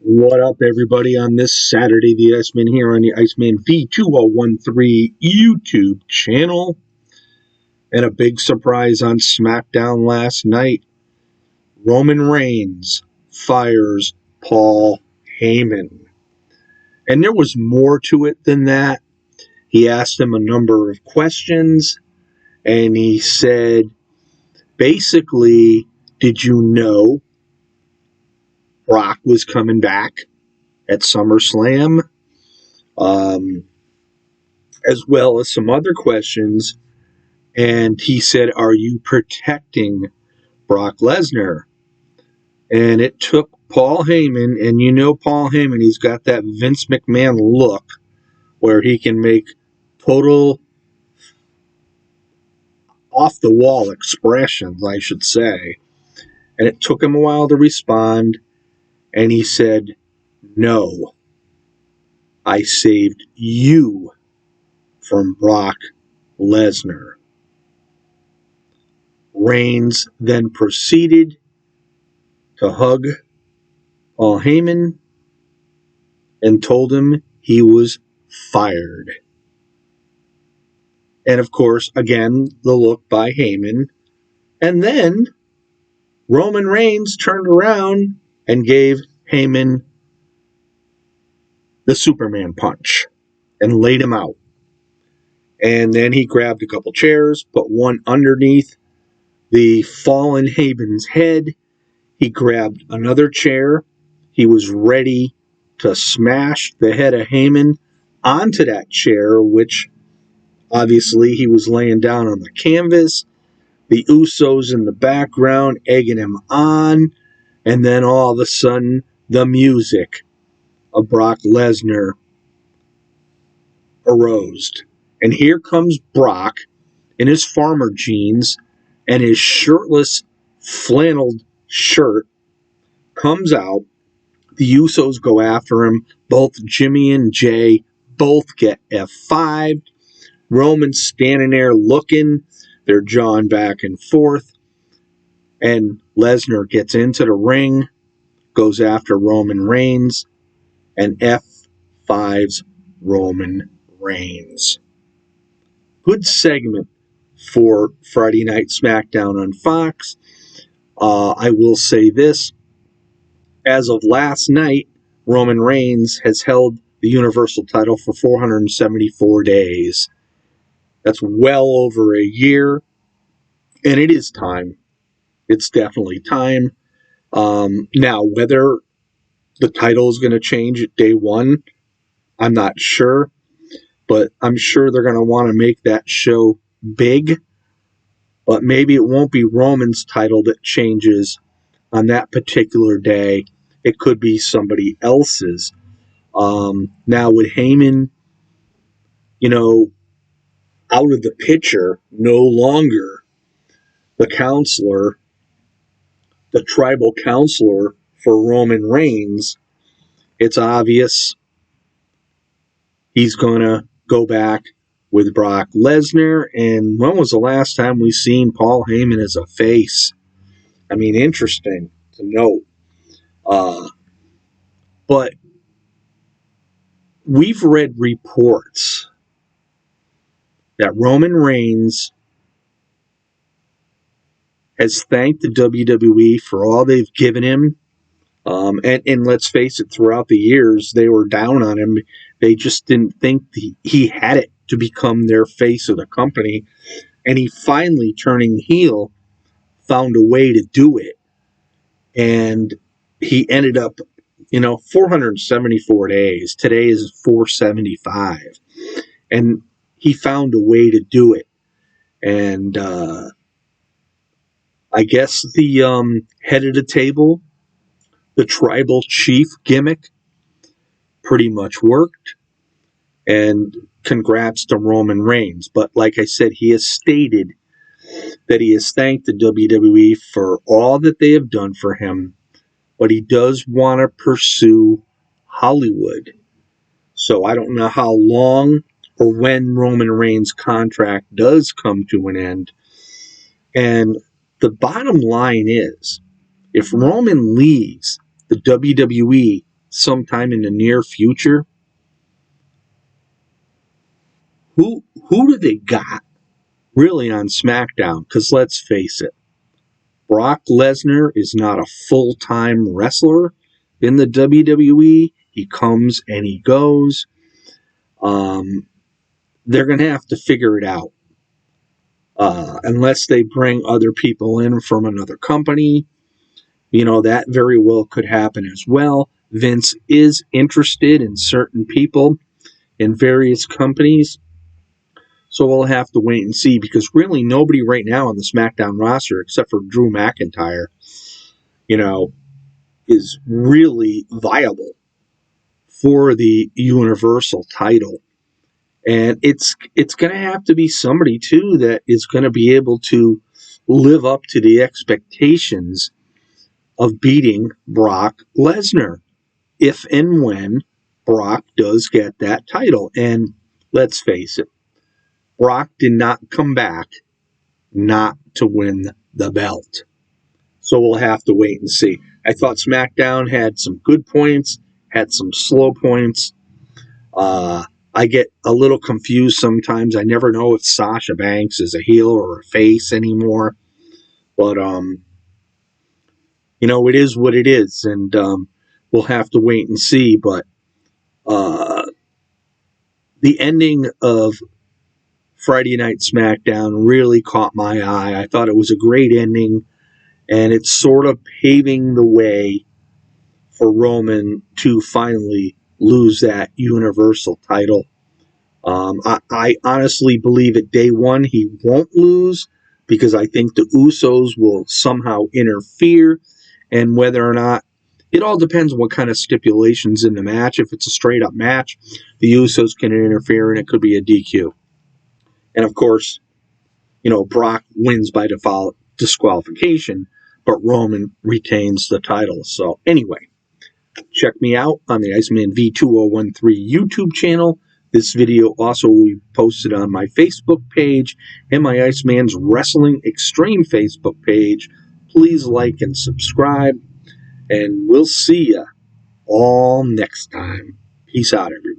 What up, everybody, on this Saturday? The Iceman here on the Iceman V2013 YouTube channel. And a big surprise on SmackDown last night. Roman Reigns fires Paul Heyman. And there was more to it than that. He asked him a number of questions, and he said, basically, did you know Brock was coming back at SummerSlam? As well as some other questions. And he said, are you protecting Brock Lesnar? And it took Paul Heyman, and you know Paul Heyman, he's got that Vince McMahon look where he can make total off-the-wall expressions, I should say. And it took him a while to respond, and he said, no, I saved you from Brock Lesnar. Reigns then proceeded to hug Paul Heyman and told him he was fired. And of course, again, the look by Heyman. And then Roman Reigns turned around and gave Heyman the Superman punch and laid him out. And then he grabbed a couple chairs, put one underneath the fallen Heyman's head. He grabbed another chair. He was ready to smash the head of Heyman onto that chair, which obviously he was laying down on the canvas. The Usos in the background egging him on. And then all of a sudden, the music of Brock Lesnar arose. And here comes Brock in his farmer jeans and his shirtless flannel shirt comes out. The Usos go after him. Both Jimmy and Jay both get F5'd. Roman's standing there looking. They're jawing back and forth. And Lesnar gets into the ring, goes after Roman Reigns, and F5's Roman Reigns. Good segment for Friday Night SmackDown on Fox. I will say this. As of last night, Roman Reigns has held the Universal title for 474 days. That's well over a year, and it is time. It's definitely time. Now, whether the title is going to change at day one, I'm not sure, but I'm sure they're going to want to make that show big, but maybe it won't be Roman's title that changes on that particular day. It could be somebody else's. Now, with Heyman, out of the picture, no longer the counselor, the tribal counselor for Roman Reigns, it's obvious he's going to go back with Brock Lesnar. And when was the last time we seen Paul Heyman as a face? I mean, interesting to note. But we've read reports that Roman Reigns has thanked the WWE for all they've given him. And let's face it, throughout the years, they were down on him. They just didn't think he had it to become their face of the company. And he finally, turning heel, found a way to do it. And he ended up, 474 days. Today is 475. And he found a way to do it. And I guess the head of the table, the tribal chief gimmick, pretty much worked. And congrats to Roman Reigns. But like I said, he has stated that he has thanked the WWE for all that they have done for him. But he does want to pursue Hollywood. So I don't know how long or when Roman Reigns' contract does come to an end. And the bottom line is, if Roman leaves the WWE sometime in the near future. Who do they got really on SmackDown? Because let's face it, Brock Lesnar is not a full-time wrestler in the WWE. He comes and he goes. They're going to have to figure it out. Unless they bring other people in from another company, that very well could happen as well. Vince is interested in certain people in various companies. So we'll have to wait and see, because really nobody right now on the SmackDown roster, except for Drew McIntyre, is really viable for the Universal title. And it's going to have to be somebody, too, that is going to be able to live up to the expectations of beating Brock Lesnar if and when Brock does get that title. And let's face it, Brock did not come back not to win the belt. So we'll have to wait and see. I thought SmackDown had some good points, had some slow points. I get a little confused sometimes. I never know if Sasha Banks is a heel or a face anymore. But, it is what it is. And we'll have to wait and see. But the ending of Friday Night SmackDown really caught my eye. I thought it was a great ending. And it's sort of paving the way for Roman to finally lose that Universal title. I honestly believe at day one he won't lose, because I think the Usos will somehow interfere, and whether or not, it all depends on what kind of stipulations in the match. If it's a straight up match, the Usos can interfere and it could be a DQ. And of course, Brock wins by default disqualification, but Roman retains the title. So anyway, check me out on the Iceman V2013 YouTube channel. This video also will be posted on my Facebook page and my Iceman's Wrestling Extreme Facebook page. Please like and subscribe, and we'll see you all next time. Peace out, everybody.